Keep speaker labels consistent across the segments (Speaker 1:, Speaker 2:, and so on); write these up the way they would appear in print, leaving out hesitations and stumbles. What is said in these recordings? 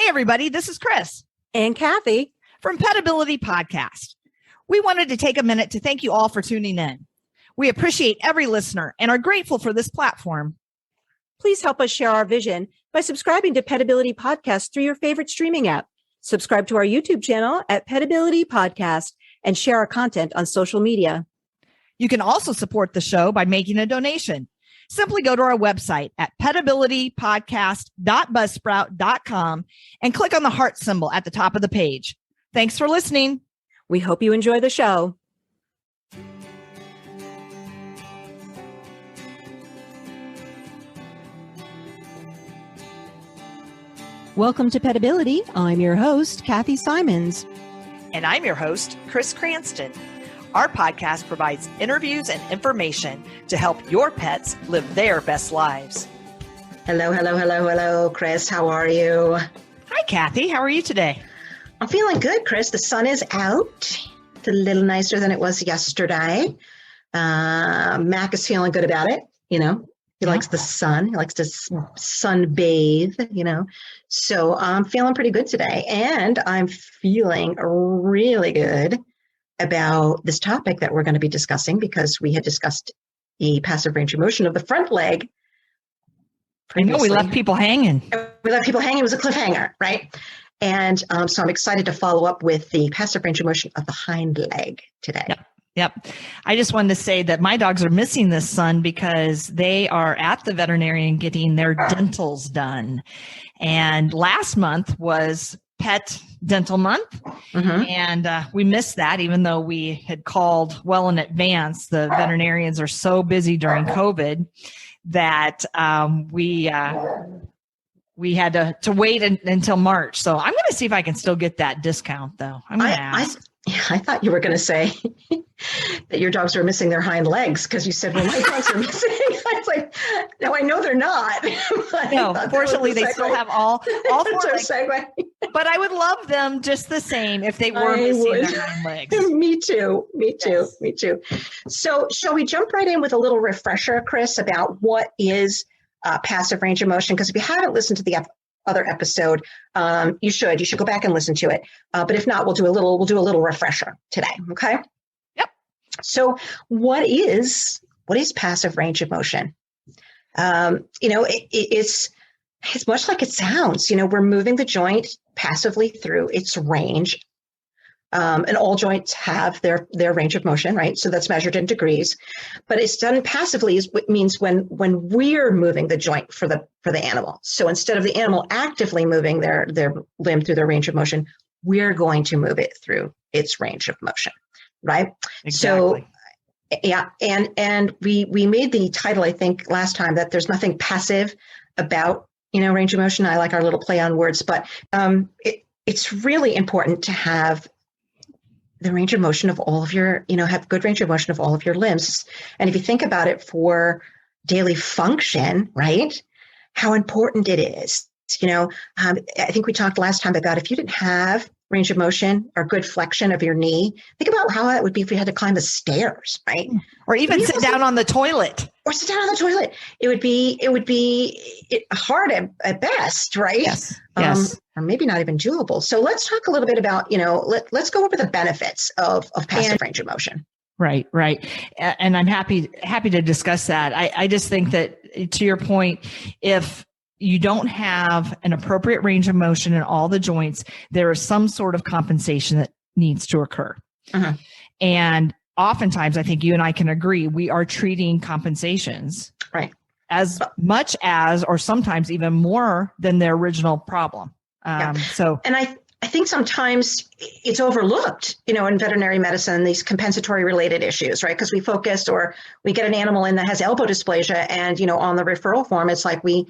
Speaker 1: Hey, everybody, this is Chris
Speaker 2: and Cathy
Speaker 1: from Petability Podcast. We wanted to take a minute to thank you all for tuning in. We appreciate every listener and are grateful for this platform.
Speaker 2: Please help us share our vision by subscribing to Petability Podcast through your favorite streaming app. Subscribe to our YouTube channel at Petability Podcast and share our content on social media.
Speaker 1: You can also support the show by making a donation. Simply go to our website at petabilitypodcast.buzzsprout.com and click on the heart symbol at the top of the page. Thanks for listening.
Speaker 2: We hope you enjoy the show. Welcome to Petability. I'm your host, Cathy Simons.
Speaker 1: And I'm your host, Chris Cranston. Our podcast provides interviews and information to help your pets live their best lives.
Speaker 3: Hello, Chris. How are you?
Speaker 1: Hi, Cathy. How are you today?
Speaker 3: I'm feeling good, Chris. The sun is out. It's a little nicer than it was yesterday. Mac is feeling good about it. You know, he likes the sun. He likes to sunbathe, you know. So I'm feeling pretty good today. And I'm feeling really good about this topic that we're going to be discussing because we had discussed the passive range of motion of the front leg previously.
Speaker 1: I know we left people hanging.
Speaker 3: We left people hanging. It was a cliffhanger, right? And so I'm excited to follow up with the passive range of motion of the hind leg today.
Speaker 1: Yep. I just wanted to say that my dogs are missing this sun because they are at the veterinarian getting their dentals done. And last month was Pet Dental Month. Mm-hmm. And we missed that, even though we had called well in advance. The veterinarians are so busy during COVID that we had to wait until March. So I'm going to see if I can still get that discount, though. I'm going to ask.
Speaker 3: I thought you were going to say that your dogs are missing their hind legs because you said, well, my dogs are missing. I was like, no, I know they're not.
Speaker 1: No, fortunately, they still have all four legs.
Speaker 3: Segue. But
Speaker 1: I would love them just the same if they were missing their hind legs.
Speaker 3: Me too. So shall we jump right in with a little refresher, Chris, about what is passive range of motion? Because if you haven't listened to the other episode, you should go back and listen to it. But if not, we'll do a little refresher today. Okay.
Speaker 1: Yep.
Speaker 3: So what is passive range of motion? It's much like it sounds. You know, we're moving the joint passively through its range. And all joints have their range of motion, right? So that's measured in degrees, but it's done passively. It means when we're moving the joint for the animal. So instead of the animal actively moving their limb through their range of motion, we're going to move it through its range of motion, right?
Speaker 1: Exactly.
Speaker 3: So yeah, and we made the title, I think, last time that there's nothing passive about range of motion. I like our little play on words, but it's really important to have the range of motion of all of your, have good range of motion of all of your limbs. And if you think about it for daily function, right, how important it is. I think we talked last time about if you didn't have range of motion or good flexion of your knee, think about how that would be if you had to climb the stairs, right?
Speaker 1: Or even sit down on the toilet.
Speaker 3: Or sit down on the toilet. It would be hard at best, right?
Speaker 1: Yes.
Speaker 3: Or maybe not even doable. So let's talk a little bit about, let's go over the benefits of passive range of motion.
Speaker 1: Right. And I'm happy to discuss that. I just think that, to your point, if you don't have an appropriate range of motion in all the joints, there is some sort of compensation that needs to occur. Uh-huh. And oftentimes, I think you and I can agree, we are treating compensations
Speaker 3: right
Speaker 1: as much as, or sometimes even more than their original problem.
Speaker 3: And I think sometimes it's overlooked, in veterinary medicine, these compensatory related issues, right? Because we focus, or we get an animal in that has elbow dysplasia, and, on the referral form, it's like we,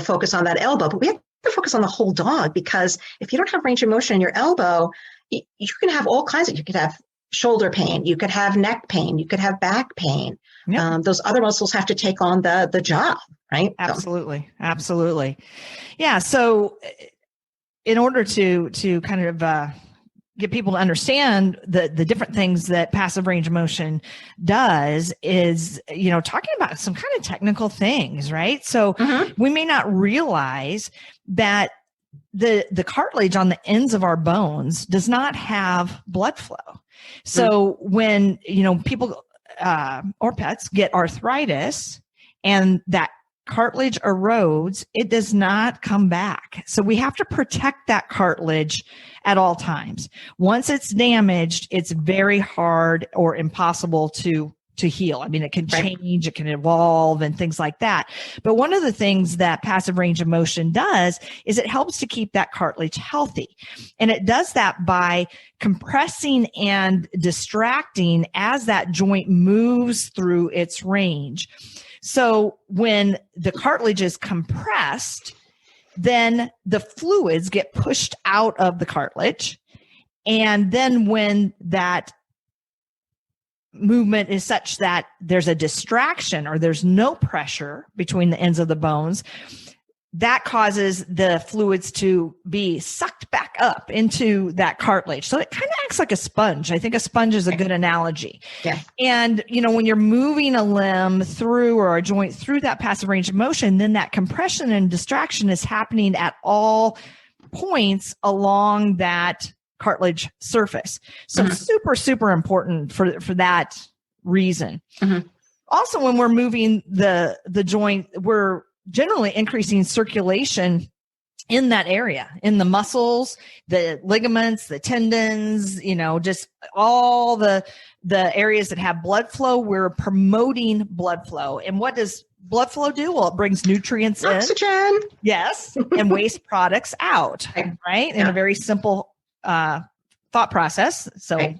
Speaker 3: focus on that elbow, but we have to focus on the whole dog, because if you don't have range of motion in your elbow, you can have all kinds of, you could have shoulder pain, you could have neck pain, you could have back pain. Yep. Those other muscles have to take on the job, right?
Speaker 1: Absolutely. Yeah. So in order to kind of get people to understand the different things that passive range of motion does is, talking about some kind of technical things, right? So we may not realize that the cartilage on the ends of our bones does not have blood flow. So when, people or pets get arthritis and that cartilage erodes, it does not come back. So we have to protect that cartilage at all times. Once it's damaged, it's very hard or impossible to heal. I mean, it can change, it can evolve and things like that. But one of the things that passive range of motion does is it helps to keep that cartilage healthy. And it does that by compressing and distracting as that joint moves through its range. So when the cartilage is compressed, then the fluids get pushed out of the cartilage. And then when that movement is such that there's a distraction or there's no pressure between the ends of the bones, that causes the fluids to be sucked back up into that cartilage. So it kind of acts like a sponge. I think a sponge is a good analogy. Yeah. And, when you're moving a limb through or a joint through that passive range of motion, then that compression and distraction is happening at all points along that cartilage surface. So super, super important for that reason. Also, when we're moving the joint, we're generally increasing circulation in that area, in the muscles, the ligaments, the tendons, just all the areas that have blood flow. We're promoting blood flow. And what does blood flow do? Well, it brings nutrients in.
Speaker 3: Oxygen.
Speaker 1: Yes. And waste products out, right? In a very simple thought process. So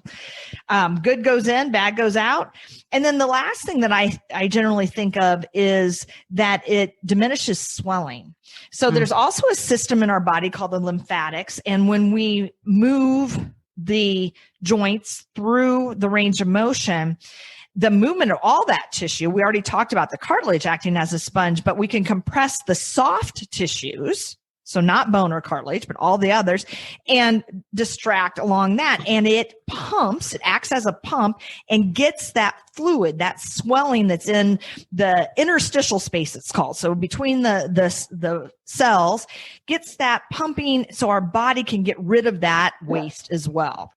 Speaker 1: good goes in, bad goes out. And then the last thing that I generally think of is that it diminishes swelling. So there's also a system in our body called the lymphatics. And when we move the joints through the range of motion, the movement of all that tissue, we already talked about the cartilage acting as a sponge, but we can compress the soft tissues, so not bone or cartilage, but all the others, and distract along that. And it acts as a pump and gets that fluid, that swelling that's in the interstitial space, it's called. So between the cells, gets that pumping so our body can get rid of that waste as well.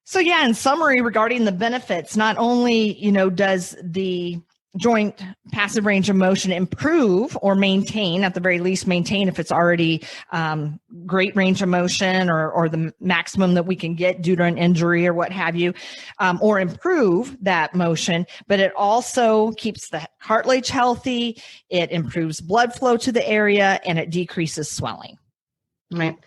Speaker 1: So yeah, in summary, regarding the benefits, not only, does the joint passive range of motion improve or maintain, at the very least maintain if it's already great range of motion or the maximum that we can get due to an injury or what have you, or improve that motion, but it also keeps the cartilage healthy, it improves blood flow to the area, and it decreases swelling.
Speaker 3: Right.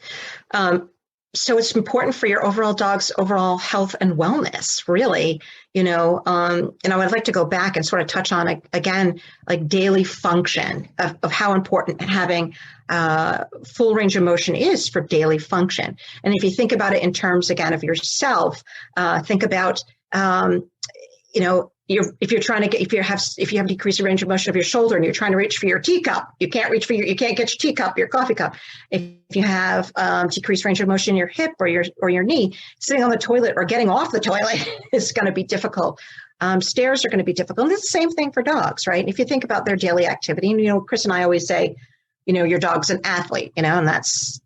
Speaker 3: So it's important for your dog's overall health and wellness, really, and I would like to go back and sort of touch on again, like daily function of how important having full range of motion is for daily function. And if you think about it in terms, again, of yourself, think about, if you have decreased range of motion of your shoulder and you're trying to reach for your teacup, you can't get your teacup, your coffee cup. If you have decreased range of motion in your hip or your knee, sitting on the toilet or getting off the toilet is going to be difficult. Stairs are going to be difficult. And it's the same thing for dogs, right? And if you think about their daily activity, and Chris and I always say, your dog's an athlete, and that's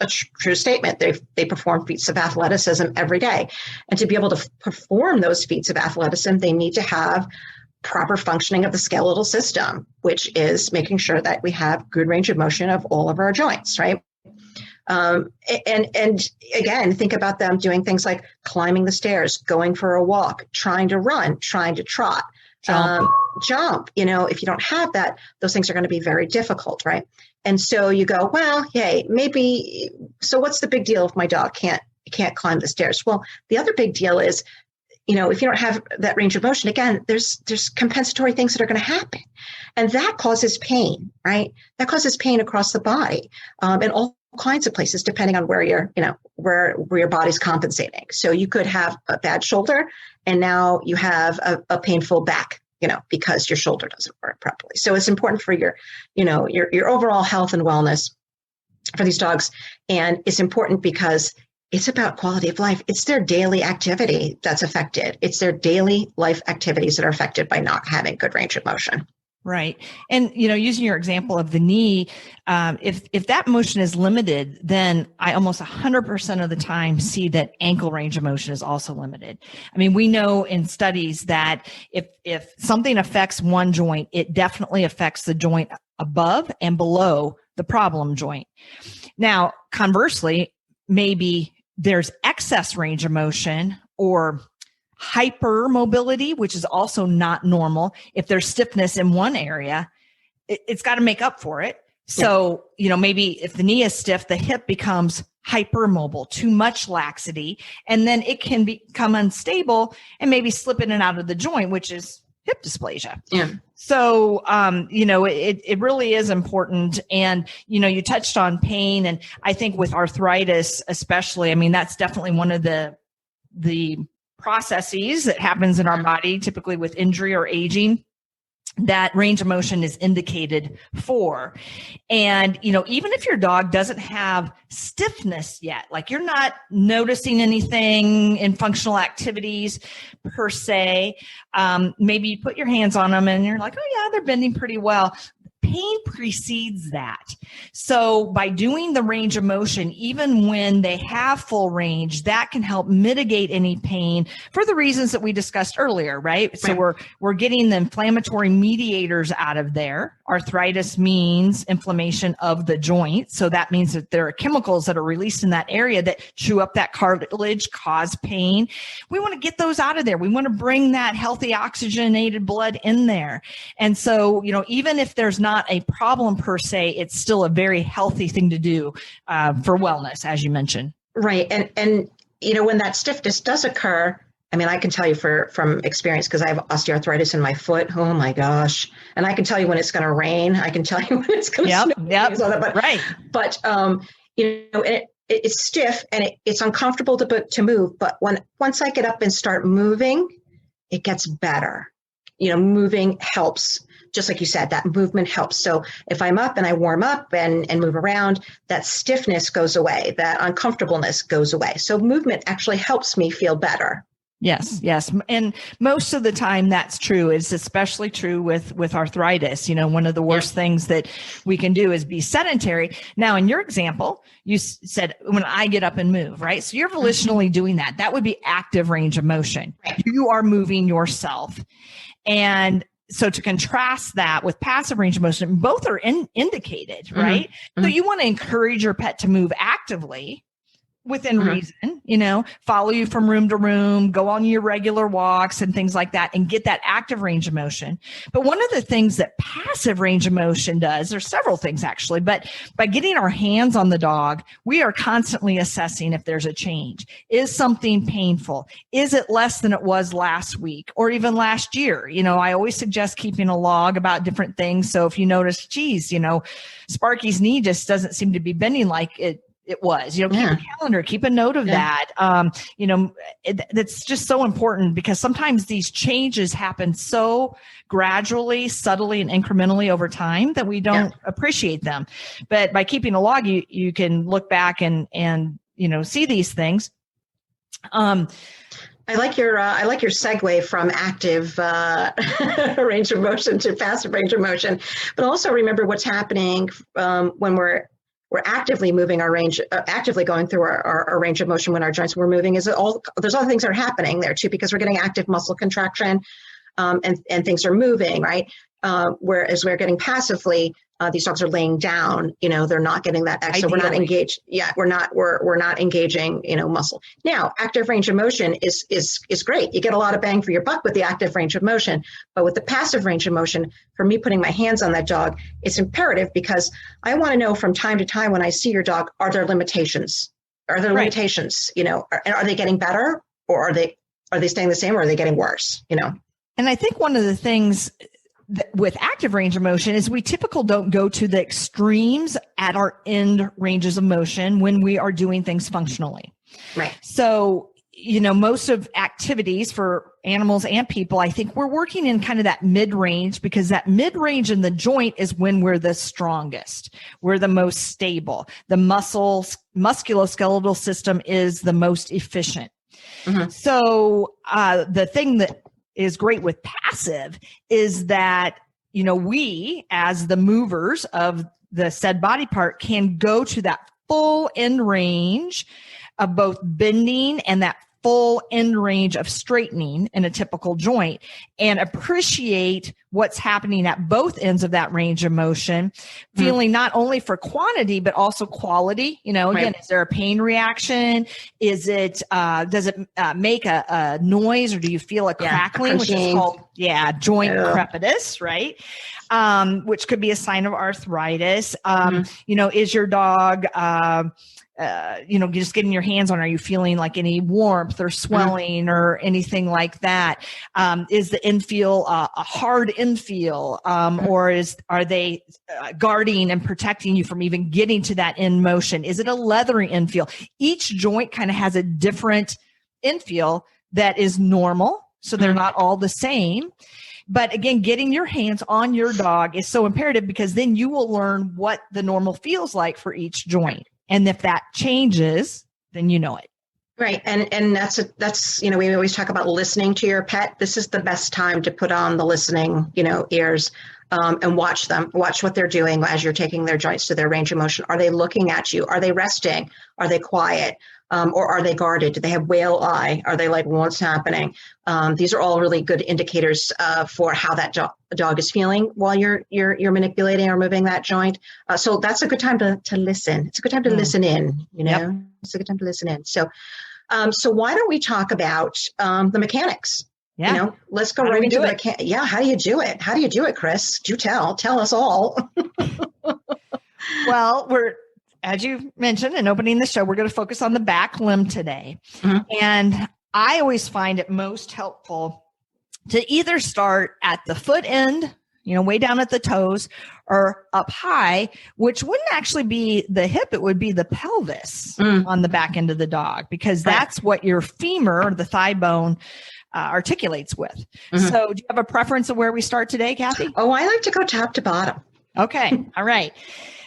Speaker 3: a true statement. They perform feats of athleticism every day. And to be able to perform those feats of athleticism, they need to have proper functioning of the skeletal system, which is making sure that we have good range of motion of all of our joints, right? And again, think about them doing things like climbing the stairs, going for a walk, trying to run, trying to trot, jump. If you don't have that, those things are going to be very difficult, right? And so you go, well, hey, maybe, so what's the big deal if my dog can't climb the stairs? Well, the other big deal is, if you don't have that range of motion, again, there's compensatory things that are going to happen. And that causes pain, right? That causes pain across the body, in all kinds of places, depending on where where your body's compensating. So you could have a bad shoulder and now you have a painful back, because your shoulder doesn't work properly. So it's important for your overall health and wellness for these dogs. And it's important because it's about quality of life. It's their daily activity that's affected. It's their daily life activities that are affected by not having good range of motion.
Speaker 1: Right. And, using your example of the knee, if that motion is limited, then I almost 100% of the time see that ankle range of motion is also limited. I mean, we know in studies that if something affects one joint, it definitely affects the joint above and below the problem joint. Now, conversely, maybe there's excess range of motion or hypermobility, which is also not normal. If there's stiffness in one area, it's got to make up for it. So, maybe if the knee is stiff, the hip becomes hypermobile, too much laxity, and then it can become unstable and maybe slip in and out of the joint, which is hip dysplasia.
Speaker 3: Yeah.
Speaker 1: So, it really is important. And, you touched on pain, and I think with arthritis, especially, I mean, that's definitely one of the processes that happens in our body, typically with injury or aging, that range of motion is indicated for. And, even if your dog doesn't have stiffness yet, like you're not noticing anything in functional activities per se, maybe you put your hands on them and you're like, oh yeah, they're bending pretty well. Pain precedes that. So by doing the range of motion, even when they have full range, that can help mitigate any pain for the reasons that we discussed earlier, right? So we're getting the inflammatory mediators out of there. Arthritis means inflammation of the joint. So that means that there are chemicals that are released in that area that chew up that cartilage, cause pain. We want to get those out of there. We want to bring that healthy oxygenated blood in there. And so, even if there's not a problem per se, it's still a very healthy thing to do for wellness, as you mentioned.
Speaker 3: Right. And when that stiffness does occur, I mean, I can tell you from experience, because I have osteoarthritis in my foot. Oh my gosh. And I can tell you when it's going to rain. I can tell you when it's going to snow.
Speaker 1: Yep. Right.
Speaker 3: But, it's stiff and it's uncomfortable to move. But once I get up and start moving, it gets better. Moving helps. Just like you said, that movement helps. So if I'm up and I warm up and move around, that stiffness goes away, that uncomfortableness goes away. So movement actually helps me feel better.
Speaker 1: Yes. And most of the time that's true. It's especially true with arthritis. One of the worst things that we can do is be sedentary. Now, in your example, you said when I get up and move, right? So you're volitionally doing that. That would be active range of motion.
Speaker 3: Right.
Speaker 1: You are moving yourself. And so to contrast that with passive range of motion, both are indicated, right? Mm-hmm. So you want to encourage your pet to move actively within reason, follow you from room to room, go on your regular walks and things like that, and get that active range of motion. But one of the things that passive range of motion does, there's several things actually, but by getting our hands on the dog, we are constantly assessing if there's a change. Is something painful? Is it less than it was last week or even last year? I always suggest keeping a log about different things. So if you notice, geez, Sparky's knee just doesn't seem to be bending like it was, keep a calendar, keep a note of that. That's just so important because sometimes these changes happen so gradually, subtly, and incrementally over time that we don't appreciate them. But by keeping a log, you can look back and see these things. I
Speaker 3: like your segue from active range of motion to passive range of motion, but also remember what's happening when we're actively moving our range, actively going through our range of motion when our joints were moving. There's other things that are happening there too, because we're getting active muscle contraction and things are moving, right? Whereas we're getting passively, these dogs are laying down, they're not getting that. So we're not engaged. Yeah, we're not engaging, muscle. Now, active range of motion is great. You get a lot of bang for your buck with the active range of motion, but with the passive range of motion, for me putting my hands on that dog, it's imperative because I want to know from time to time when I see your dog, are there limitations? Are there limitations? Are they getting better, or are they staying the same, or are they getting worse?
Speaker 1: And I think one of the things with active range of motion is we typically don't go to the extremes at our end ranges of motion when we are doing things functionally.
Speaker 3: Right.
Speaker 1: So, most of activities for animals and people, I think we're working in kind of that mid-range, because that mid-range in the joint is when we're the strongest. We're the most stable. The musculoskeletal system is the most efficient. Mm-hmm. So the thing that is great with passive is that, we as the movers of the said body part can go to that full end range of both bending and that full end range of straightening in a typical joint, and appreciate what's happening at both ends of that range of motion, feeling not only for quantity, but also quality. Again, is there a pain reaction? Is it, does it make a noise, or do you feel a crackling, which is called, joint crepitus, right? Which could be a sign of arthritis. Is your dog, just getting your hands on, are you feeling like any warmth or swelling or anything like that? Is the infield a hard infield, or are they guarding and protecting you from even getting to that end motion? Is it a leathery infield? Each joint kind of has a different infield that is normal, so they're not all the same. But again, getting your hands on your dog is so imperative, because then you will learn what the normal feels like for each joint. And if that changes, then you know it.
Speaker 3: Right. And that's, we always talk about listening to your pet. This is the best time to put on the listening, ears, and watch them, watch what they're doing as you're taking their joints to their range of motion. Are they looking at you? Are they resting? Are they quiet? Or are they guarded? Do they have whale eye? Are they like, what's happening? These are all really good indicators for how that dog is feeling while you're manipulating or moving that joint. So that's a good time to listen. It's a good time to listen in. It's a good time to listen in. So why don't we talk about the mechanics?
Speaker 1: Yeah.
Speaker 3: Let's go right into the mechanics. Yeah. How do you do it? How do you do it, Chris? Do tell us all.
Speaker 1: Well, as you mentioned in opening the show, we're going to focus on the back limb today. And I always find it most helpful to either start at the foot end, way down at the toes, or up high, which wouldn't actually be the hip. It would be the pelvis on the back end of the dog, because that's what your femur, or the thigh bone, articulates with. So do you have a preference of where we start today, Cathy?
Speaker 3: Oh, I like to go top to bottom.
Speaker 1: Okay. All right.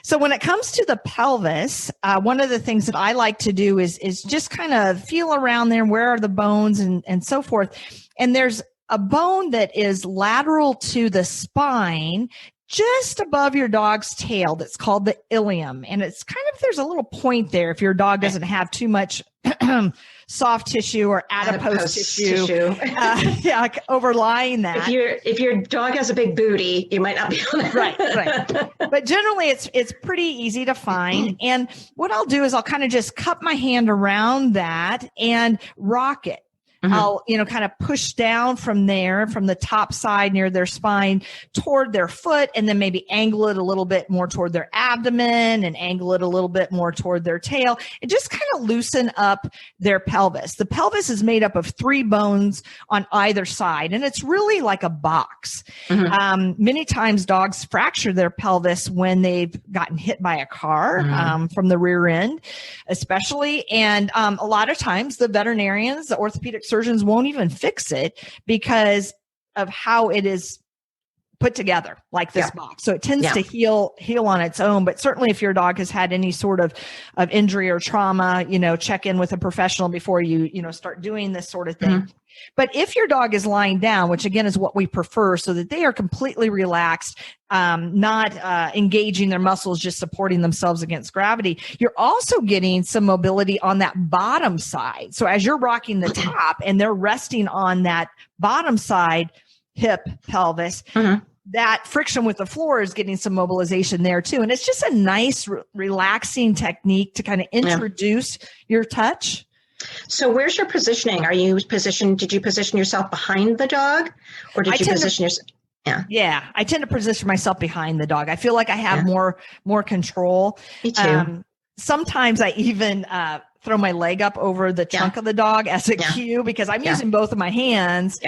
Speaker 1: So when it comes to the pelvis, one of the things that I like to do is just kind of feel around there. Where are the bones and so forth? And there's a bone that is lateral to the spine, just above your dog's tail, that's called the ilium. And it's kind of, there's a little point there if your dog doesn't have too much soft tissue or adipose tissue. Like overlying that.
Speaker 3: If your dog has a big booty, you might not be able to.
Speaker 1: Right. But generally it's pretty easy to find. And what I'll do is I'll kind of just cup my hand around that and rock it. I'll, kind of push down from there, from the top side near their spine toward their foot, and then maybe angle it a little bit more toward their abdomen and angle it a little bit more toward their tail, and just kind of loosen up their pelvis. The pelvis is made up of 3 bones on either side, and it's really like a box. Many times dogs fracture their pelvis when they've gotten hit by a car from the rear end, especially. And a lot of times the veterinarians, the orthopedic surgeons won't even fix it because of how it is put together, like this box. So it tends to heal on its own. But certainly if your dog has had any sort of injury or trauma, check in with a professional before you start doing this sort of thing. But if your dog is lying down, which again is what we prefer, so that they are completely relaxed, not engaging their muscles, just supporting themselves against gravity, you're also getting some mobility on that bottom side. So as you're rocking the top and they're resting on that bottom side, hip, pelvis, that friction with the floor is getting some mobilization there too. And it's just a nice, relaxing technique to kind of introduce your touch.
Speaker 3: So where's your positioning? Did you position yourself behind the dog, or did you position yourself?
Speaker 1: Yeah. I tend to position myself behind the dog. I feel like I have more control.
Speaker 3: Me too.
Speaker 1: Sometimes I even throw my leg up over the trunk of the dog as a cue, because I'm using both of my hands.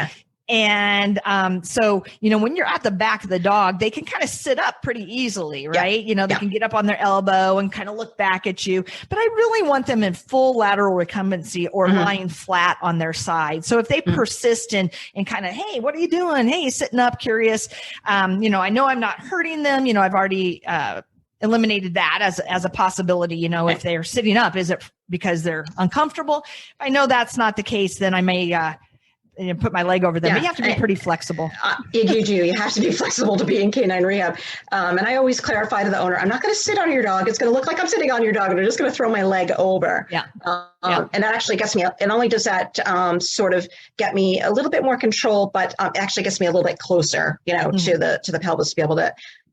Speaker 1: And so, when you're at the back of the dog, they can kind of sit up pretty easily, right? They can get up on their elbow and kind of look back at you. But I really want them in full lateral recumbency or lying flat on their side. So if they persist in kind of, hey, what are you doing? Hey, sitting up, curious. I know I'm not hurting them. I've already eliminated that as a possibility. If they're sitting up, is it because they're uncomfortable? If I know that's not the case, then I may put my leg over them.
Speaker 3: Yeah.
Speaker 1: But you have to be pretty flexible.
Speaker 3: You do. You have to be flexible to be in canine rehab. And I always clarify to the owner, I'm not going to sit on your dog. It's going to look like I'm sitting on your dog, and I'm just going to throw my leg over.
Speaker 1: Yeah.
Speaker 3: And that actually gets me, it only does that sort of get me a little bit more control, but actually gets me a little bit closer, to the pelvis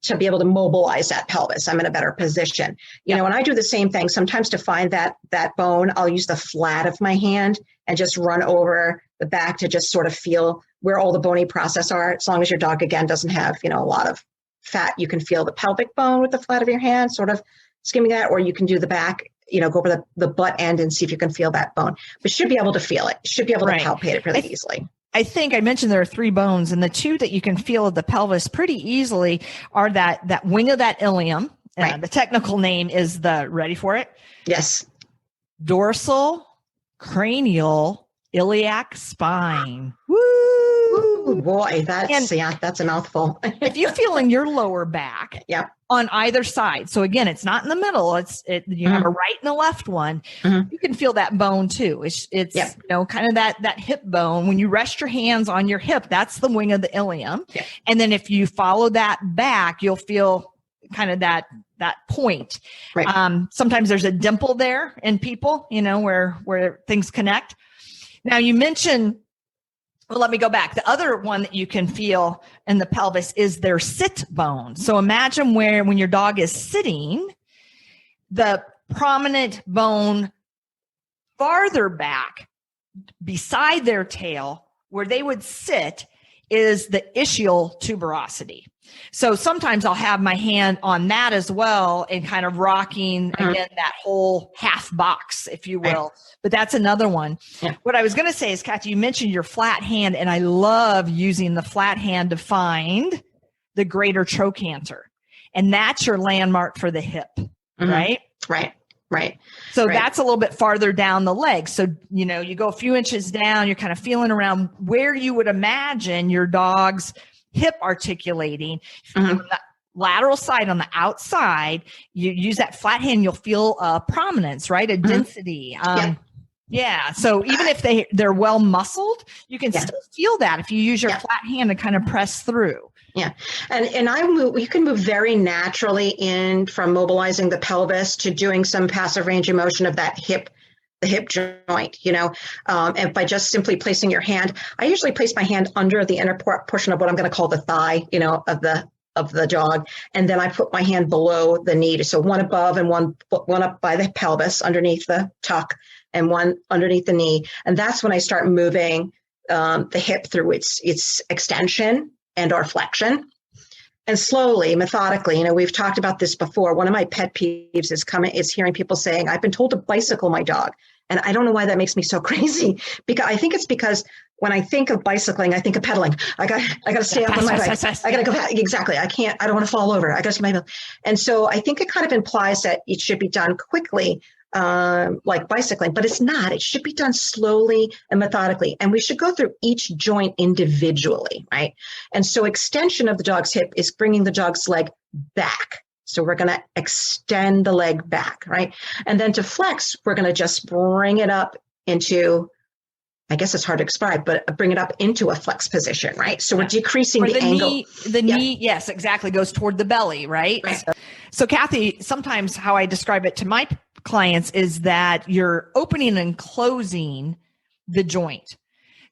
Speaker 3: to be able to mobilize that pelvis. I'm in a better position. You know, when I do the same thing, sometimes to find that bone, I'll use the flat of my hand and just run over the back to just sort of feel where all the bony process are. As long as your dog, again, doesn't have, a lot of fat, you can feel the pelvic bone with the flat of your hand, sort of skimming that, or you can do the back, go over the butt end and see if you can feel that bone. But should be able to feel it. Should be able to palpate it really easily.
Speaker 1: I think I mentioned there are 3 bones, and the 2 that you can feel of the pelvis pretty easily are that wing of that ilium. The technical name is ready for it?
Speaker 3: Yes.
Speaker 1: Dorsal cranial iliac spine. Woo!
Speaker 3: Ooh, boy, that's a mouthful.
Speaker 1: If you feel in your lower back, on either side. So again, it's not in the middle. You have a right and a left one. Mm-hmm. You can feel that bone too. It's kind of that hip bone. When you rest your hands on your hip, that's the wing of the ilium. Yep. And then if you follow that back, you'll feel kind of that point. Right. Sometimes there's a dimple there in people, where things connect. Now you mentioned, well, let me go back. The other one that you can feel in the pelvis is their sit bone. So imagine when your dog is sitting, the prominent bone farther back beside their tail where they would sit is the ischial tuberosity. So sometimes I'll have my hand on that as well and kind of rocking again, that whole half box, if you will. Right. But that's another one. Yeah. What I was going to say is, Cathy, you mentioned your flat hand, and I love using the flat hand to find the greater trochanter. And that's your landmark for the hip, right?
Speaker 3: Right.
Speaker 1: So that's a little bit farther down the leg. So, you go a few inches down, you're kind of feeling around where you would imagine your dog's hip articulating. On the lateral side, on the outside, you use that flat hand, you'll feel a prominence, right? A density. Yeah. So even if they're well muscled, you can still feel that if you use your flat hand to kind of press through.
Speaker 3: Yeah. And you can move very naturally in from mobilizing the pelvis to doing some passive range of motion of that the hip joint, and by just simply placing your hand. I usually place my hand under the inner portion of what I'm going to call the thigh, of the dog. And then I put my hand below the knee. So one above and one up by the pelvis underneath the tuck and one underneath the knee. And that's when I start moving the hip through its extension and or flexion. And slowly, methodically, we've talked about this before. One of my pet peeves is hearing people saying, I've been told to bicycle my dog. And I don't know why that makes me so crazy, because I think it's because when I think of bicycling, I think of pedaling. I got to stay up on my bike. I got to go. Exactly. I don't want to fall over. I got to my. And so I think it kind of implies that it should be done quickly, like bicycling, but it's not. It should be done slowly and methodically. And we should go through each joint individually, right? And so extension of the dog's hip is bringing the dog's leg back. So we're going to extend the leg back, right? And then to flex, we're going to just bring it up into, I guess it's hard to describe, but bring it up into a flex position, right? So we're decreasing the angle.
Speaker 1: The knee, yes, exactly, goes toward the belly, right? So Cathy, sometimes how I describe it to my clients is that you're opening and closing the joint.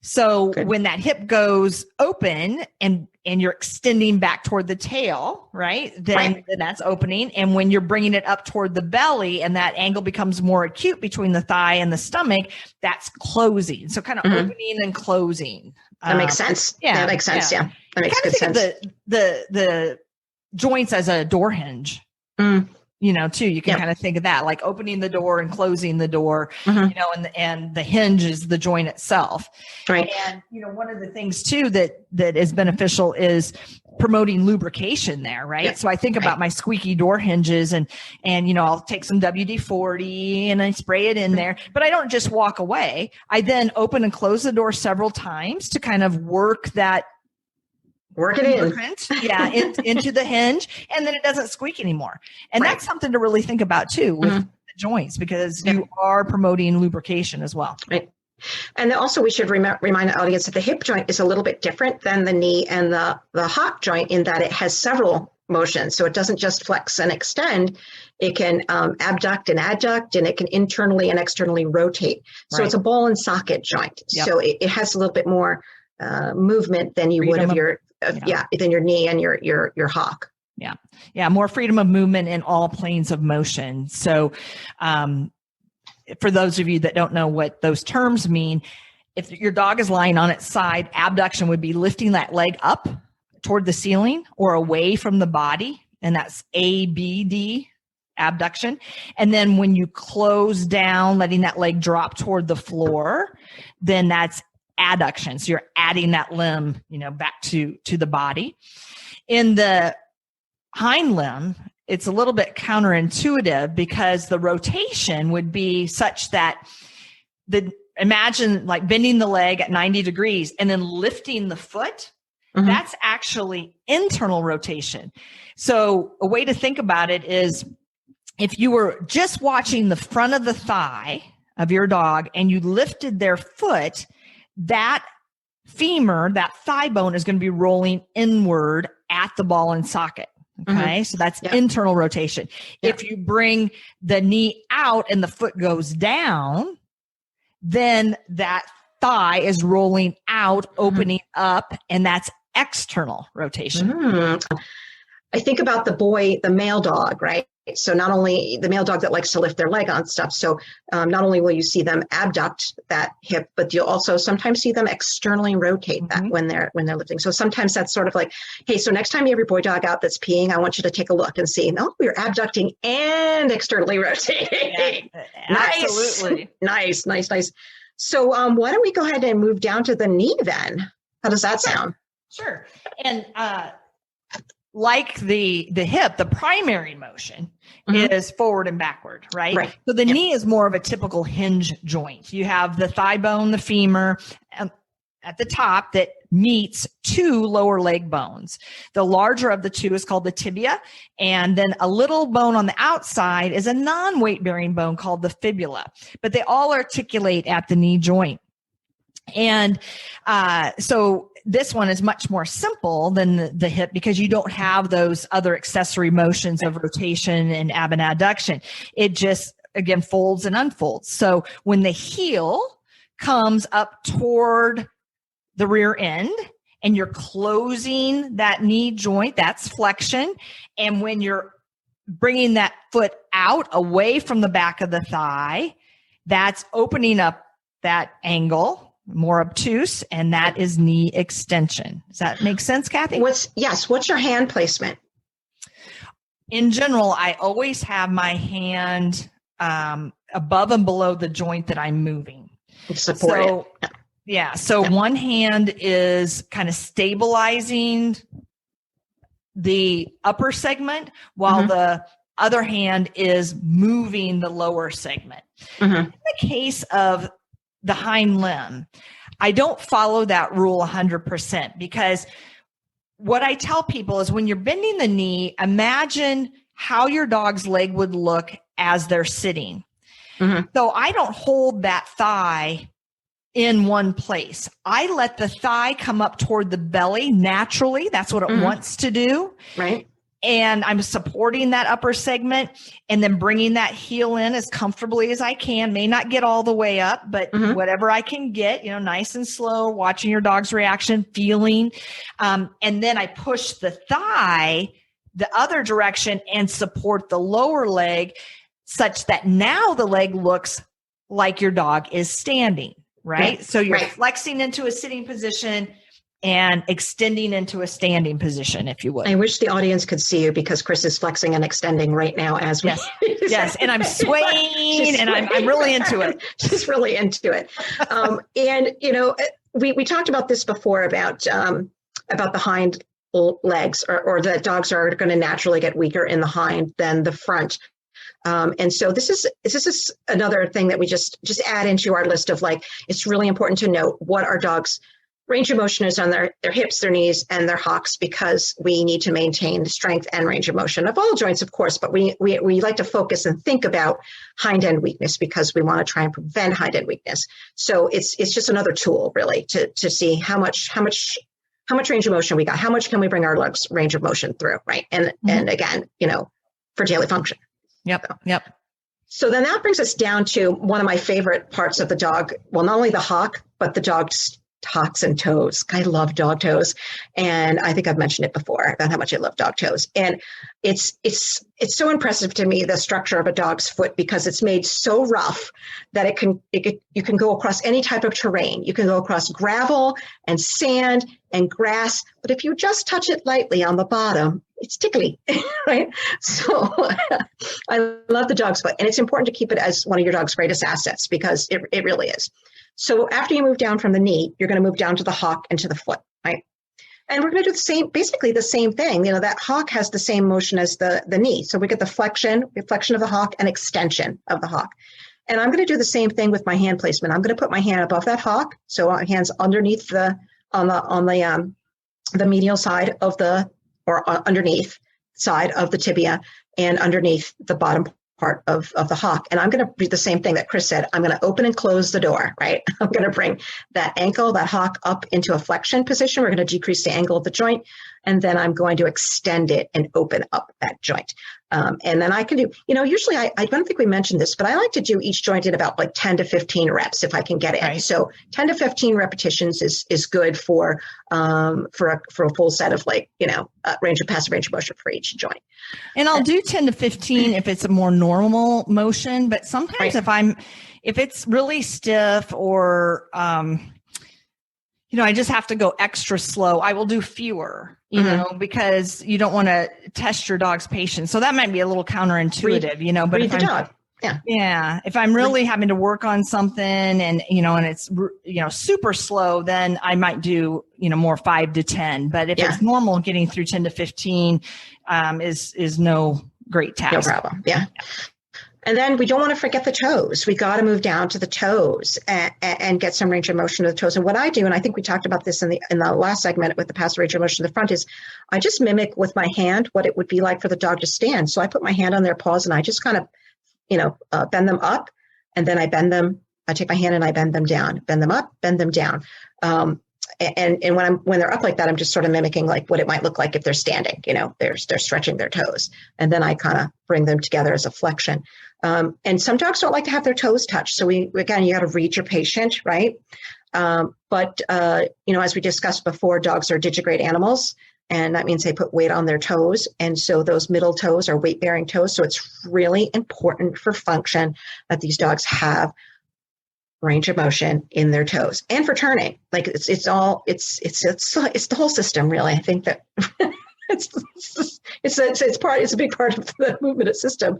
Speaker 1: So when that hip goes open and you're extending back toward the tail, right? Then that's opening. And when you're bringing it up toward the belly and that angle becomes more acute between the thigh and the stomach, that's closing. So kind of opening and closing.
Speaker 3: That makes sense. Yeah, that makes sense. Yeah, that makes good sense.
Speaker 1: The joints as a door hinge. Too, you can kind of think of that, like opening the door and closing the door, and the hinge is the joint itself. Right. And, one of the things too, that is beneficial is promoting lubrication there. Right. Yep. So I think about my squeaky door hinges and, I'll take some WD-40 and I spray it in there, but I don't just walk away. I then open and close the door several times to kind of work it in. Into the hinge, and then it doesn't squeak anymore. And that's something to really think about too with the joints, because you are promoting lubrication as well.
Speaker 3: Right. And also we should remind the audience that the hip joint is a little bit different than the knee and the hock joint in that it has several motions. So it doesn't just flex and extend. It can abduct and adduct, and it can internally and externally rotate. So it's a ball and socket joint. Yep. So it has a little bit more movement than you would of your than your knee and your hock.
Speaker 1: Yeah, more freedom of movement in all planes of motion. So for those of you that don't know what those terms mean, if your dog is lying on its side, abduction would be lifting that leg up toward the ceiling or away from the body. And that's ABD, abduction. And then when you close down, letting that leg drop toward the floor, then that's adduction. So you're adding that limb, back to the body. In the hind limb, it's a little bit counterintuitive because the rotation would be such that imagine like bending the leg at 90 degrees and then lifting the foot. Mm-hmm. That's actually internal rotation. So a way to think about it is if you were just watching the front of the thigh of your dog and you lifted their foot, that femur, that thigh bone is going to be rolling inward at the ball and socket. Okay. Mm-hmm. So that's internal rotation. Yeah. If you bring the knee out and the foot goes down, then that thigh is rolling out, opening up, and that's external rotation.
Speaker 3: Mm-hmm. I think about the male dog, right? So not only the male dog that likes to lift their leg on stuff. So not only will you see them abduct that hip, but you'll also sometimes see them externally rotate that when they're lifting. So sometimes that's sort of like, hey, so next time you have your boy dog out that's peeing, I want you to take a look and see, we're abducting and externally rotating.
Speaker 1: Yeah, absolutely.
Speaker 3: Nice. So why don't we go ahead and move down to the knee then? How does that sound?
Speaker 1: Sure. And like the hip, the primary motion is forward and backward, right? So the knee is more of a typical hinge joint. You have the thigh bone, the femur at the top that meets two lower leg bones. The larger of the two is called the tibia, and then a little bone on the outside is a non-weight bearing bone called the fibula, but they all articulate at the knee joint. And so this one is much more simple than the hip because you don't have those other accessory motions of rotation and ab and adduction. It just, again, folds and unfolds. So when the heel comes up toward the rear end and you're closing that knee joint, that's flexion. And when you're bringing that foot out away from the back of the thigh, that's opening up that angle, more obtuse, and that is knee extension. Does that make sense, Cathy?
Speaker 3: What's your hand placement?
Speaker 1: In general, I always have my hand above and below the joint that I'm moving.
Speaker 3: Support it.
Speaker 1: Yeah. So one hand is kind of stabilizing the upper segment while the other hand is moving the lower segment. In the case of the hind limb, I don't follow that rule 100% because what I tell people is when you're bending the knee, imagine how your dog's leg would look as they're sitting. So I don't hold that thigh in one place. I let the thigh come up toward the belly naturally. That's what it wants to do.
Speaker 3: Right.
Speaker 1: And I'm supporting that upper segment and then bringing that heel in as comfortably as I can. May not get all the way up, but whatever I can get, nice and slow, watching your dog's reaction, feeling. And then I push the thigh the other direction and support the lower leg such that now the leg looks like your dog is standing, right? So you're flexing into a sitting position and extending into a standing position, if you would.
Speaker 3: I wish the audience could see you because Chris is flexing and extending right now as we.
Speaker 1: Yes, and I'm swaying, and I'm really into it.
Speaker 3: She's really into it. And we talked about this before about the hind legs, or that dogs are going to naturally get weaker in the hind than the front. And so this is another thing that we just add into our list of, like, it's really important to note what our dogs range of motion is on their hips, their knees, and their hocks, because we need to maintain strength and range of motion of all joints, of course, but we like to focus and think about hind end weakness because we want to try and prevent hind end weakness. So it's just another tool really to see how much range of motion we got, how much can we bring our legs range of motion through, right? And again, for daily function.
Speaker 1: Yep.
Speaker 3: So then that brings us down to one of my favorite parts of the dog. Well, not only the hock, but the dog's hocks and toes. I love dog toes. And I think I've mentioned it before about how much I love dog toes. And it's so impressive to me, the structure of a dog's foot, because it's made so rough that you can go across any type of terrain. You can go across gravel and sand and grass, but if you just touch it lightly on the bottom, it's tickly, right? So I love the dog's foot, and it's important to keep it as one of your dog's greatest assets, because it really is. So after you move down from the knee, you're going to move down to the hock and to the foot, right? And we're going to do basically the same thing. That hock has the same motion as the knee. So we get the flexion of the hock and extension of the hock. And I'm going to do the same thing with my hand placement. I'm going to put my hand above that hock. So my hand's underneath on the medial side underneath side of the tibia and underneath the bottom part of the hock. And I'm going to do the same thing that Chris said. I'm going to open and close the door, right? I'm going to bring that ankle, that hock up into a flexion position. We're going to decrease the angle of the joint. And then I'm going to extend it and open up that joint. And then I can do, usually I don't think we mentioned this, but I like to do each joint in about like 10 to 15 reps if I can get it. Right. So 10 to 15 repetitions is good for a full set of passive range of motion for each joint.
Speaker 1: And I'll do 10 to 15 if it's a more normal motion, but sometimes if it's really stiff or, I just have to go extra slow, I will do fewer, because you don't want to test your dog's patience. So that might be a little counterintuitive, but
Speaker 3: read the dog.
Speaker 1: Yeah. If I'm really having to work on something and it's, super slow, then I might do, more 5 to 10. But if it's normal, getting through 10 to 15 is no great task.
Speaker 3: No problem. Yeah. And then we don't want to forget the toes. We got to move down to the toes and get some range of motion of the toes. And what I do, and I think we talked about this in the last segment with the passive range of motion of the front, is I just mimic with my hand what it would be like for the dog to stand. So I put my hand on their paws and I just kind of, bend them up, and then I bend them. I take my hand and I bend them down, bend them up, bend them down. And when they're up like that, I'm just sort of mimicking like what it might look like if they're standing. They're stretching their toes, and then I kind of bring them together as a flexion. And some dogs don't like to have their toes touched. So you got to read your patient, right? But as we discussed before, dogs are digigrade animals, and that means they put weight on their toes. And so those middle toes are weight-bearing toes. So it's really important for function that these dogs have range of motion in their toes, and for turning. Like it's the whole system, really. I think that it's a big part of the movement system.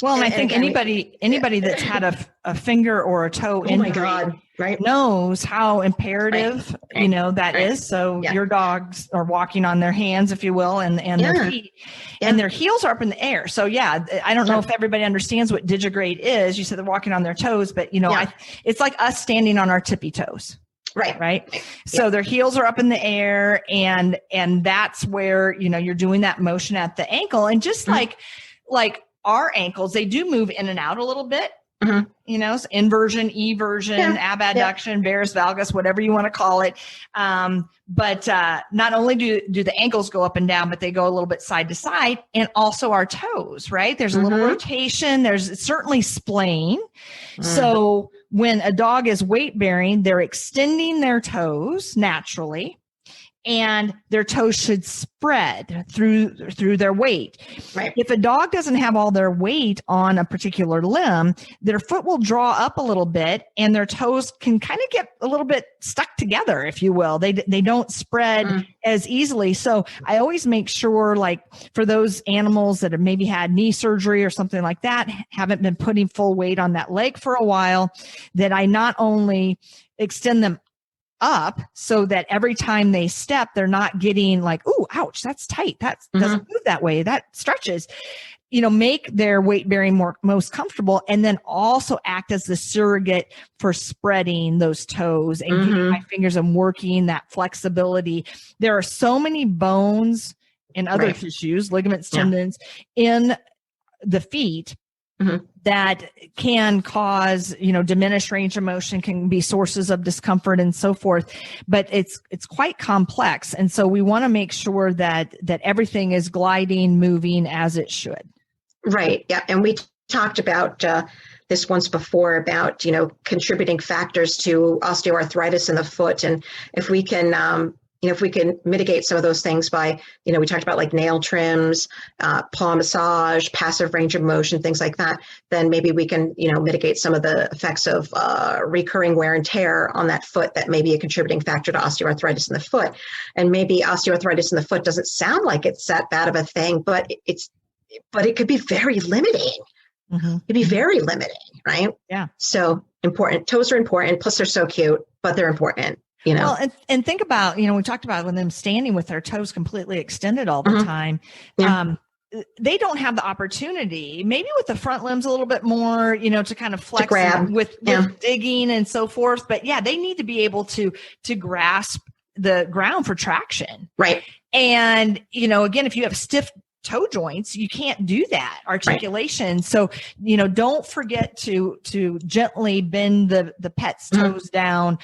Speaker 1: Well, and I think anybody that's had a finger or a toe injury knows how imperative, that is. So your dogs are walking on their hands, if you will, and their feet, and their heels are up in the air. So I don't know if everybody understands what digigrade is. You said they're walking on their toes, but it's like us standing on our tippy toes. Right. So their heels are up in the air, and that's where, you're doing that motion at the ankle. And just like our ankles, they do move in and out a little bit, inversion, eversion, abduction, varus valgus, whatever you want to call it. But not only do the ankles go up and down, but they go a little bit side to side, and also our toes, right? There's a little rotation. There's certainly splaying. So when a dog is weight bearing, they're extending their toes naturally, and their toes should spread through their weight. Right. If a dog doesn't have all their weight on a particular limb, their foot will draw up a little bit, and their toes can kind of get a little bit stuck together, if you will. They don't spread as easily. So I always make sure, like for those animals that have maybe had knee surgery or something like that, haven't been putting full weight on that leg for a while, that I not only extend them up so that every time they step, they're not getting like, "Ooh, ouch, that's tight. That doesn't move that way. That stretches." make their weight bearing most comfortable, and then also act as the surrogate for spreading those toes and getting my fingers and working that flexibility. There are so many bones and other tissues, ligaments, tendons in the feet that can cause, diminished range of motion, can be sources of discomfort and so forth, but it's quite complex. And so we want to make sure that everything is gliding, moving as it should. Right.
Speaker 3: Yeah. And we talked about this once before about, contributing factors to osteoarthritis in the foot. And if we can, if we can mitigate some of those things by, we talked about like nail trims, paw massage, passive range of motion, things like that, then maybe we can, mitigate some of the effects of recurring wear and tear on that foot that may be a contributing factor to osteoarthritis in the foot. And maybe osteoarthritis in the foot doesn't sound like it's that bad of a thing, but it could be very limiting. It'd be very limiting, right?
Speaker 1: Yeah.
Speaker 3: So important. Toes are important. Plus they're so cute, but they're important.
Speaker 1: Well, and think about, we talked about when them standing with their toes completely extended all the time. Yeah. They don't have the opportunity, maybe with the front limbs a little bit more, to kind of flex with digging and so forth. But they need to be able to grasp the ground for traction.
Speaker 3: Right.
Speaker 1: And, again, if you have stiff toe joints, you can't do that articulation. Right. So, don't forget to gently bend the pet's toes down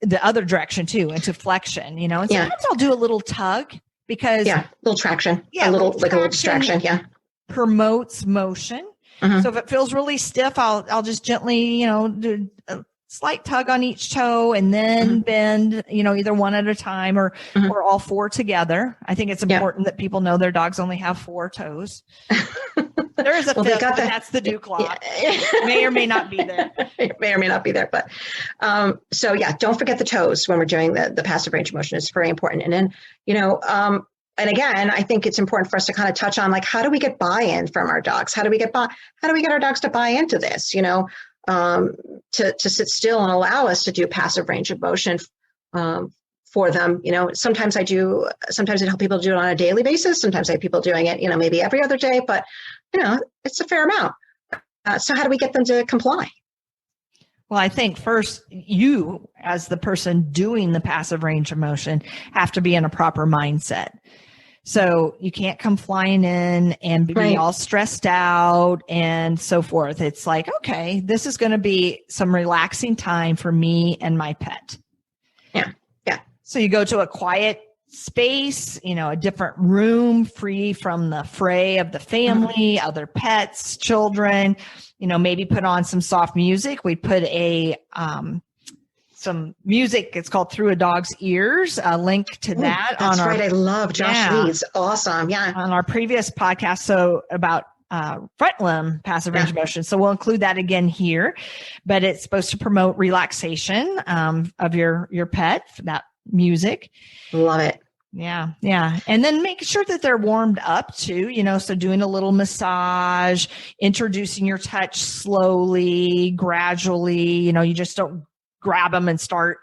Speaker 1: the other direction too, into flexion, and sometimes I'll do a little tug because
Speaker 3: little traction, a little distraction. Yeah.
Speaker 1: Promotes motion. So if it feels really stiff, I'll just gently, do a slight tug on each toe and then bend, either one at a time or all four together. I think it's important that people know their dogs only have 4 toes. There is a fifth, but that's the dew clock. May or may not be there.
Speaker 3: It may or may not be there. But don't forget the toes when we're doing the passive range of motion. It's very important. And then, and again, I think it's important for us to kind of touch on, like, how do we get buy-in from our dogs? How do we get our dogs to buy into this, to sit still and allow us to do passive range of motion for them. Sometimes I help people do it on a daily basis. Sometimes I have people doing it, maybe every other day, but it's a fair amount. So how do we get them to comply?
Speaker 1: Well, I think first, you as the person doing the passive range of motion have to be in a proper mindset. So you can't come flying in and be all stressed out and so forth. It's like, okay, this is going to be some relaxing time for me and my pet.
Speaker 3: Yeah. Yeah.
Speaker 1: So you go to a quiet space, a different room, free from the fray of the family, other pets, children, maybe put on some soft music. We put some music. It's called Through a Dog's Ears. A link to that.
Speaker 3: That's right. I love Josh Lee's. Awesome. Yeah.
Speaker 1: On our previous podcast. So about front limb passive range of motion. So we'll include that again here, but it's supposed to promote relaxation of your pet, that music.
Speaker 3: Love it.
Speaker 1: Yeah. Yeah. And then make sure that they're warmed up too, so doing a little massage, introducing your touch slowly, gradually, you just don't grab them and start,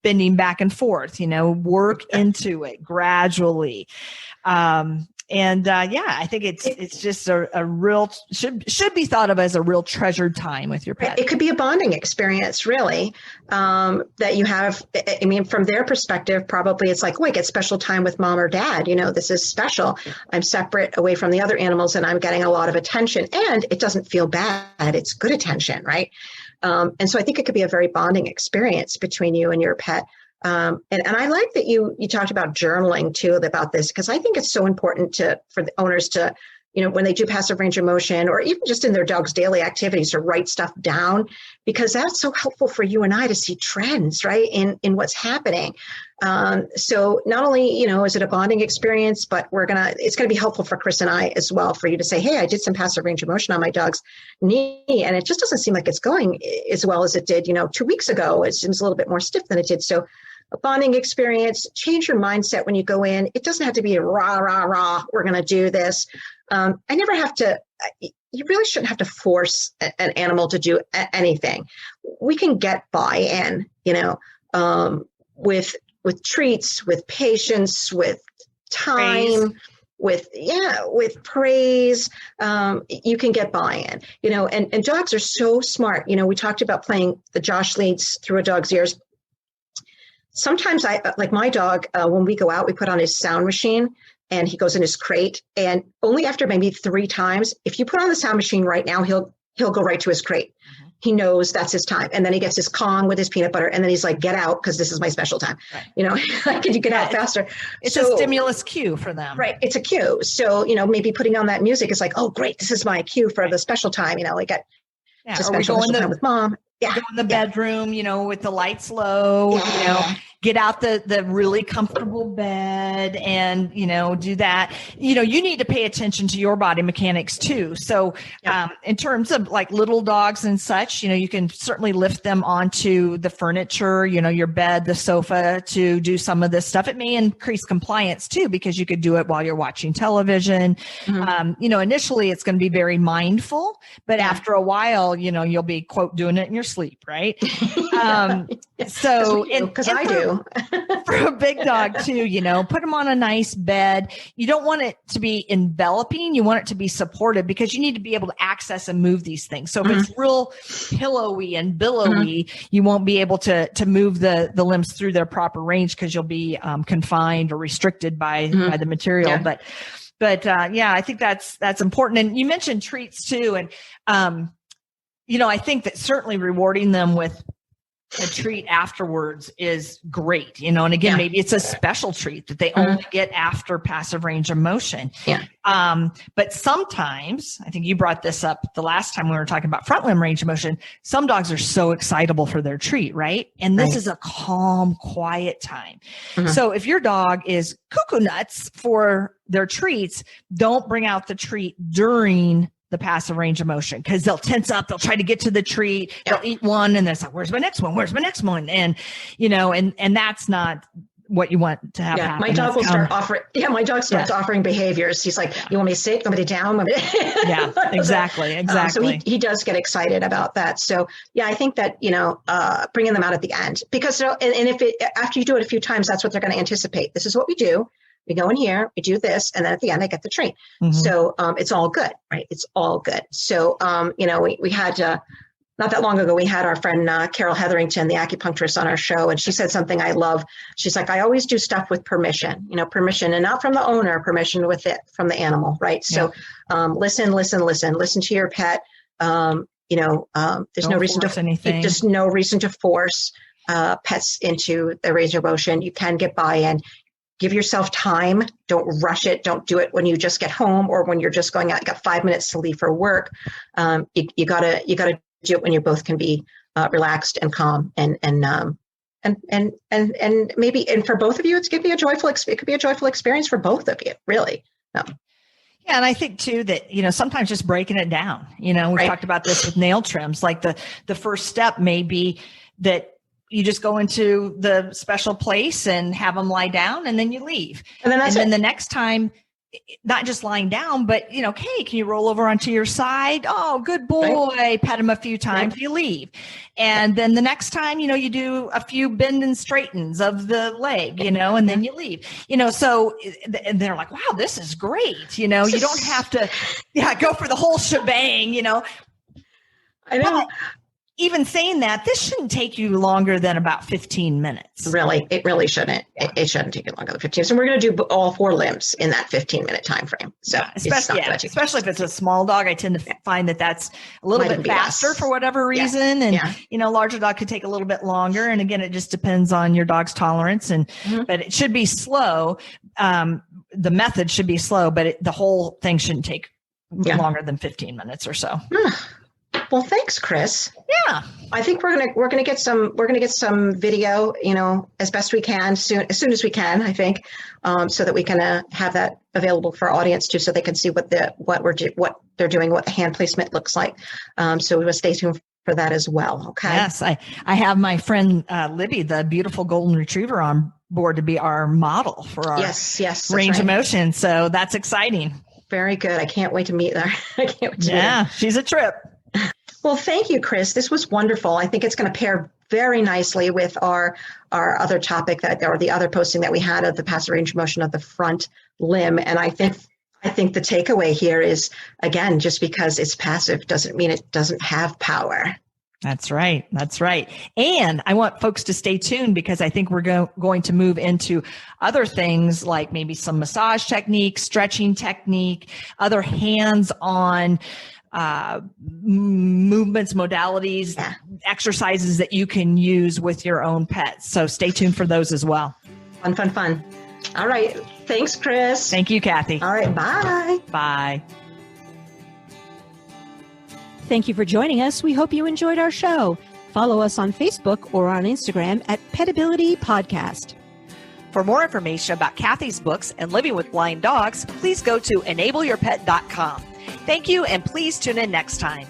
Speaker 1: bending back and forth, work into it gradually. I think it's just a real, should be thought of as a real treasured time with your pet.
Speaker 3: It could be a bonding experience, really, that you have. I mean, from their perspective, probably it's like, oh, I get special time with mom or dad. This is special. I'm separate away from the other animals and I'm getting a lot of attention, and it doesn't feel bad. It's good attention, right? And so I think it could be a very bonding experience between you and your pet. And I like that you talked about journaling too about this, because I think it's so important for the owners to, when they do passive range of motion, or even just in their dog's daily activities, to write stuff down, because that's so helpful for you and I to see trends, right, in what's happening. So not only, is it a bonding experience, but it's going to be helpful for Chris and I as well, for you to say, hey, I did some passive range of motion on my dog's knee, and it just doesn't seem like it's going as well as it did, 2 weeks ago. It seems a little bit more stiff than it did. So a bonding experience, change your mindset when you go in. It doesn't have to be a rah, rah, rah, we're going to do this. You really shouldn't have to force an animal to do anything. We can get buy-in, with treats, with patience, with time, with praise, you can get buy-in, and dogs are so smart. We talked about playing the Josh leads through a dog's ears. Sometimes like my dog, when we go out, we put on his sound machine and he goes in his crate, and only after maybe 3 times, if you put on the sound machine right now, he'll go right to his crate. Mm-hmm. He knows that's his time. And then he gets his Kong with his peanut butter. And then he's like, get out, because this is my special time. Right. Can you get out faster?
Speaker 1: It's a stimulus cue for them.
Speaker 3: Right. It's a cue. So, maybe putting on that music is like, oh, great. This is my cue for the special time. We got a special time with mom.
Speaker 1: Go in the bedroom, with the lights low, get out the really comfortable bed and, do that. You need to pay attention to your body mechanics too. So in terms of like little dogs and such, you can certainly lift them onto the furniture, your bed, the sofa, to do some of this stuff. It may increase compliance too, because you could do it while you're watching television. Mm-hmm. Initially it's going to be very mindful, but after a while, you'll be, quote, doing it in your sleep, right? So
Speaker 3: because I do.
Speaker 1: For a big dog too, put them on a nice bed. You don't want it to be enveloping. You want it to be supportive, because you need to be able to access and move these things. So if it's real pillowy and billowy, you won't be able to move the limbs through their proper range, because you'll be confined or restricted by the material. Yeah. But I think that's important. And you mentioned treats too. And, I think that certainly rewarding them with a treat afterwards is great, and again, maybe it's a special treat that they only get after passive range of motion. Yeah. But sometimes, I think you brought this up the last time we were talking about front limb range of motion, some dogs are so excitable for their treat, right? And this is a calm, quiet time. Mm-hmm. So if your dog is cuckoo nuts for their treats, don't bring out the treat during the passive range of motion, because they'll tense up, they'll try to get to the treat, they'll eat one, and they're like, where's my next one? Where's my next one? And, and that's not what you want to have happen.
Speaker 3: My dog will start offering, my dog starts offering behaviors. He's like, you want me to sit? You want me to down?
Speaker 1: Yeah, exactly.
Speaker 3: So he does get excited about that. So I think that, bringing them out at the end, because, and if after you do it a few times, that's what they're going to anticipate. This is what we do. We go in here, we do this, and then at the end, I get the treat. Mm-hmm. So it's all good, right? It's all good. So, we had, not that long ago, we had our friend Carol Hetherington, the acupuncturist, on our show, and she said something I love. She's like, I always do stuff with permission, permission, and not from the owner, permission from the animal, right? Yeah. So listen to your pet. There's no reason to anything. There's no reason to force pets into the range of motion. You can get buy-in. Give yourself time. Don't rush it. Don't do it when you just get home or when you're just going out. You got 5 minutes to leave for work. You gotta do it when you both can be relaxed and calm and maybe, and for both of you, it could be a joyful experience for both of you, really. Yeah,
Speaker 1: and I think too that, sometimes just breaking it down, we've talked about this with nail trims, like the first step may be that you just go into the special place and have them lie down, and then you leave. And then the next time, not just lying down, but, hey, can you roll over onto your side? Oh, good boy. Right. Pet him a few times, you leave. And then the next time, you do a few bend and straightens of the leg, and then you leave, so, and they're like, wow, this is great. You don't have to go for the whole shebang, I know. But even saying that, this shouldn't take you longer than about 15 minutes.
Speaker 3: Really, it really shouldn't. Yeah. It shouldn't take you longer than 15. So we're going to do all 4 limbs in that 15-minute time frame. So
Speaker 1: especially if it's a small dog, I tend to find that that's a little bit faster for whatever reason. Yeah. And, larger dog could take a little bit longer. And again, it just depends on your dog's tolerance. But it should be slow. The method should be slow, but the whole thing shouldn't take longer than 15 minutes or so.
Speaker 3: Well, thanks, Chris.
Speaker 1: Yeah,
Speaker 3: I think we're gonna get some video, as best we can as soon as we can. I think, so that we can have that available for our audience too, so they can see what they're doing, what the hand placement looks like. So we will stay tuned for that as well. Okay.
Speaker 1: Yes, I have my friend Libby, the beautiful golden retriever, on board to be our model for our range of motion. So that's exciting.
Speaker 3: Very good. I can't wait to meet her. I can't wait to meet her.
Speaker 1: She's a trip.
Speaker 3: Well, thank you, Chris. This was wonderful. I think it's going to pair very nicely with our other topic or the other posting that we had of the passive range of motion of the front limb. And I think I think the takeaway here is, again, just because it's passive doesn't mean it doesn't have power.
Speaker 1: That's right. That's right. And I want folks to stay tuned because I think we're going to move into other things like maybe some massage technique, stretching technique, other hands-on movements, modalities, exercises that you can use with your own pets. So stay tuned for those as well.
Speaker 3: Fun. All right. Thanks, Chris.
Speaker 1: Thank you, Cathy.
Speaker 3: All right. Bye.
Speaker 1: Bye.
Speaker 2: Thank you for joining us. We hope you enjoyed our show. Follow us on Facebook or on Instagram at Petability Podcast.
Speaker 1: For more information about Cathy's books and living with blind dogs, please go to enableyourpet.com. Thank you, and please tune in next time.